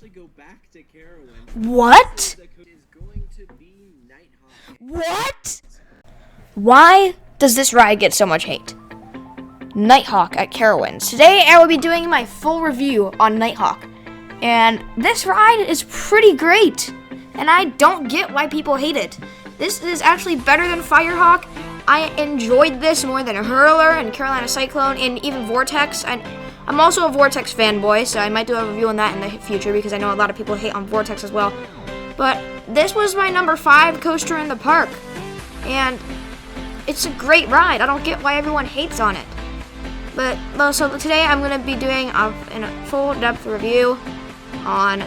actually go back to Carowinds. What? Is going to be Nighthawk. What? Why does this ride get so much hate? Nighthawk at Carowinds. Today I will be doing my full review on Nighthawk. And this ride is pretty great. And I don't get why people hate it. This is actually better than Firehawk. I enjoyed this more than Hurler and Carolina Cyclone and even Vortex. I'm also a Vortex fanboy, so I might do a review on that in the future because I know a lot of people hate on Vortex as well. But this was my number 5 coaster in the park. And it's a great ride. I don't get why everyone hates on it. So today I'm going to be doing a full depth review on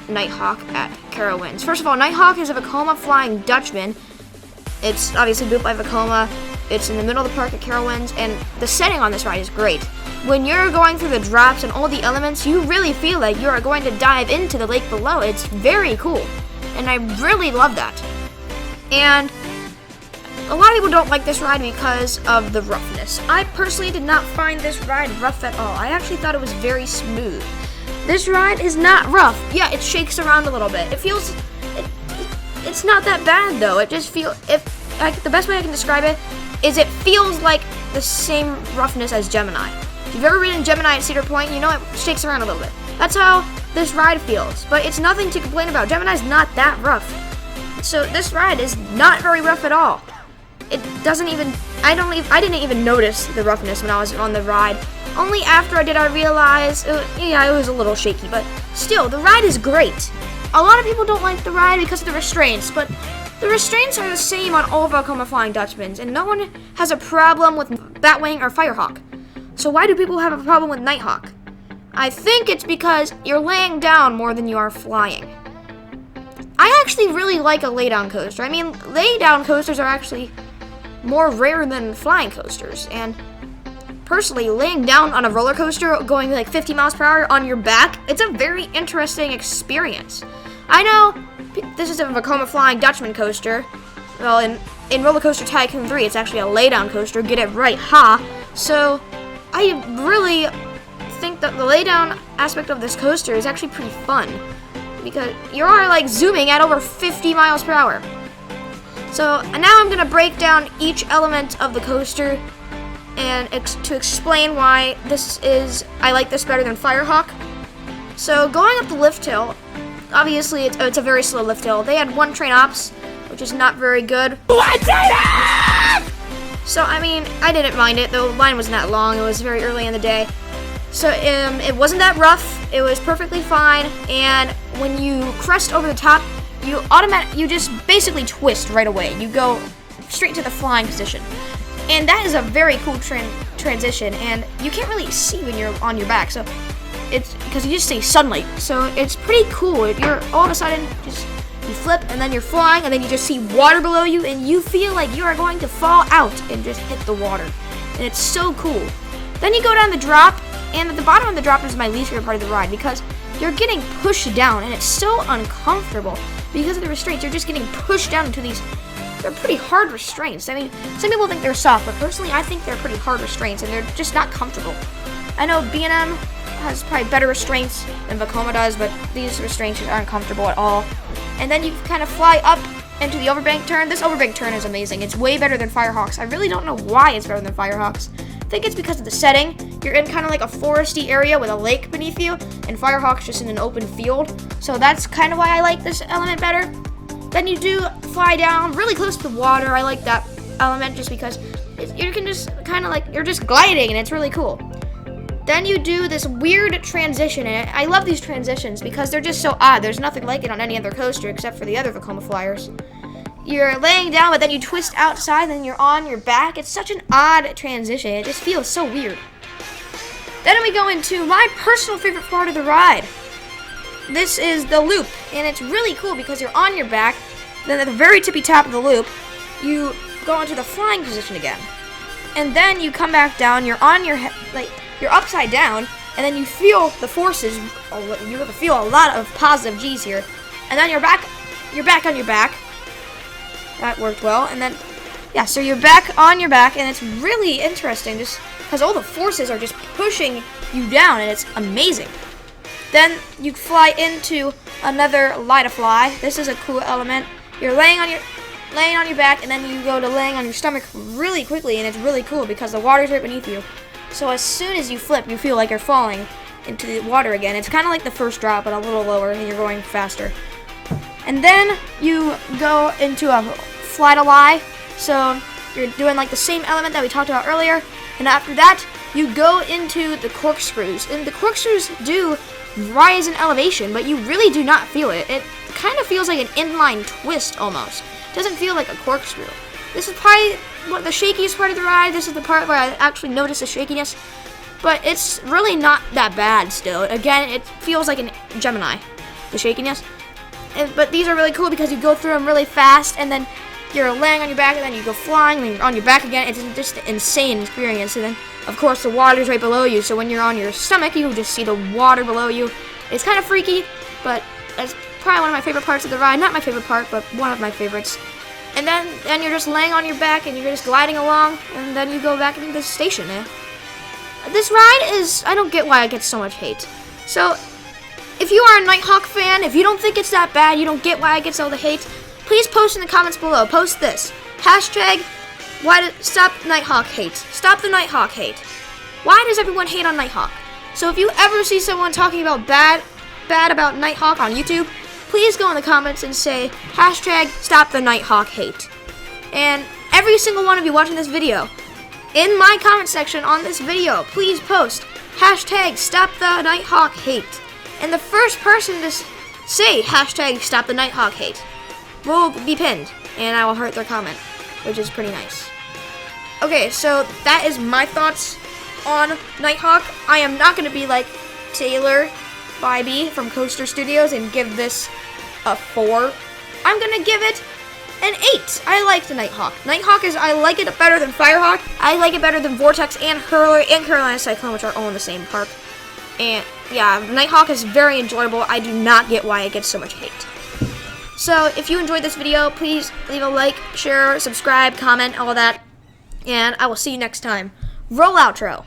Nighthawk at Carowinds. First of all, Nighthawk is a Vekoma Flying Dutchman. It's obviously built by Vekoma. It's in the middle of the park at Carowinds, and the setting on this ride is great. When you're going through the drops and all the elements, you really feel like you are going to dive into the lake below. It's very cool, and I really love that. And a lot of people don't like this ride because of the roughness. I personally did not find this ride rough at all. I actually thought it was very smooth. This ride is not rough. Yeah, it shakes around a little bit. It's not that bad though. It just feels, the best way I can describe it is it feels like the same roughness as Gemini. If you've ever ridden Gemini at Cedar Point, you know it shakes around a little bit. That's how this ride feels, but it's nothing to complain about. Gemini's not that rough. So this ride is not very rough at all. It doesn't even, I didn't even notice the roughness when I was on the ride. Only after I did, I realized, it was a little shaky, but still, the ride is great. A lot of people don't like the ride because of the restraints, but the restraints are the same on all Vekoma Flying Dutchmans, and no one has a problem with Batwing or Firehawk. So why do people have a problem with Nighthawk? I think it's because you're laying down more than you are flying. I actually really like a laydown coaster. I mean, laydown coasters are actually more rare than flying coasters, and personally, laying down on a roller coaster going like 50 miles per hour on your back, it's a very interesting experience. I know this is a Vekoma Flying Dutchman coaster. Well, in Roller Coaster Tycoon 3, it's actually a laydown coaster. Get it right, ha! So, I really think that the laydown aspect of this coaster is actually pretty fun because you are like zooming at over 50 miles per hour. So, now I'm gonna break down each element of the coaster and to explain why I like this better than Firehawk. So going up the lift hill, obviously it's a very slow lift hill. They had one train ops, which is not very good. So I mean, I didn't mind it. The line wasn't that long. It was very early in the day. So it wasn't that rough. It was perfectly fine. And when you crest over the top, you just basically twist right away. You go straight to the flying position. And that is a very cool transition, and you can't really see when you're on your back, so it's because you just see sunlight, so it's pretty cool. You're all of a sudden you flip, and then you're flying, and then you just see water below you, and you feel like you are going to fall out and just hit the water, and it's so cool. Then you go down the drop, and at the bottom of the drop is my least favorite part of the ride because you're getting pushed down, and it's so uncomfortable because of the restraints. You're just getting pushed down into these. They're pretty hard restraints. I mean, some people think they're soft, but personally, I think they're pretty hard restraints, and they're just not comfortable. I know B&M has probably better restraints than Vekoma does, but these restraints just aren't comfortable at all. And then you kind of fly up into the overbank turn. This overbank turn is amazing. It's way better than Firehawk's. I really don't know why it's better than Firehawk's. I think it's because of the setting. You're in kind of like a foresty area with a lake beneath you, and Firehawk's just in an open field. So that's kind of why I like this element better. Then you do fly down really close to the water. I like that element just because you can just kind of like, you're just gliding and it's really cool. Then you do this weird transition, and I love these transitions because they're just so odd. There's nothing like it on any other coaster except for the other Vekoma Flyers. You're laying down, but then you twist outside, and you're on your back. It's such an odd transition. It just feels so weird. Then we go into my personal favorite part of the ride. This is the loop, and it's really cool because you're on your back. Then at the very tippy top of the loop, you go into the flying position again. And then you come back down, you're on your head, like, you're upside down, and then you feel the forces, you feel a lot of positive G's here. And then you're back on your back. That worked well. And then, yeah, so you're back on your back, and it's really interesting just because all the forces are just pushing you down, and it's amazing. Then you fly into another Light-a-Fly. This is a cool element. You're laying on your back, and then you go to laying on your stomach really quickly, and it's really cool because the water's right beneath you. So as soon as you flip, you feel like you're falling into the water again. It's kind of like the first drop, but a little lower, and you're going faster. And then you go into a Fly-to-Lie. So you're doing like the same element that we talked about earlier. And after that, you go into the corkscrews. And the corkscrews do rise in elevation, but you really do not feel it. It kind of feels like an inline twist almost. It doesn't feel like a corkscrew. This is probably the shakiest part of the ride. This is the part where I actually notice the shakiness. But it's really not that bad still. Again, it feels like a Gemini, the shakiness. But these are really cool because you go through them really fast, and then you're laying on your back, and then you go flying, and then you're on your back again. It's just an insane experience. And then, of course, the water's right below you. So when you're on your stomach, you just see the water below you. It's kind of freaky, but it's probably one of my favorite parts of the ride. Not my favorite part, but one of my favorites. And then you're just laying on your back, and you're just gliding along, and then you go back into the station. This ride I don't get why it gets so much hate. So, if you are a Nighthawk fan, if you don't think it's that bad, you don't get why it gets all the hate, please post in the comments below. Post this. Hashtag, stop Nighthawk hate. Stop the Nighthawk hate. Why does everyone hate on Nighthawk? So if you ever see someone talking about bad about Nighthawk on YouTube, please go in the comments and say, hashtag, stop the Nighthawk hate. And every single one of you watching this video, in my comment section on this video, please post, hashtag, stop the Nighthawk hate. And the first person to say, hashtag, stop the Nighthawk hate, will be pinned, and I will hurt their comment, which is pretty nice. Okay, so that is my thoughts on Nighthawk. I am not going to be like Taylor Bybee from Coaster Studios and give this a 4. I'm going to give it an 8. I like the Nighthawk. I like it better than Firehawk. I like it better than Vortex and Hurler and Carolina Cyclone, which are all in the same park. And yeah, Nighthawk is very enjoyable. I do not get why it gets so much hate. So if you enjoyed this video, please leave a like, share, subscribe, comment, all that. And I will see you next time. Roll outro.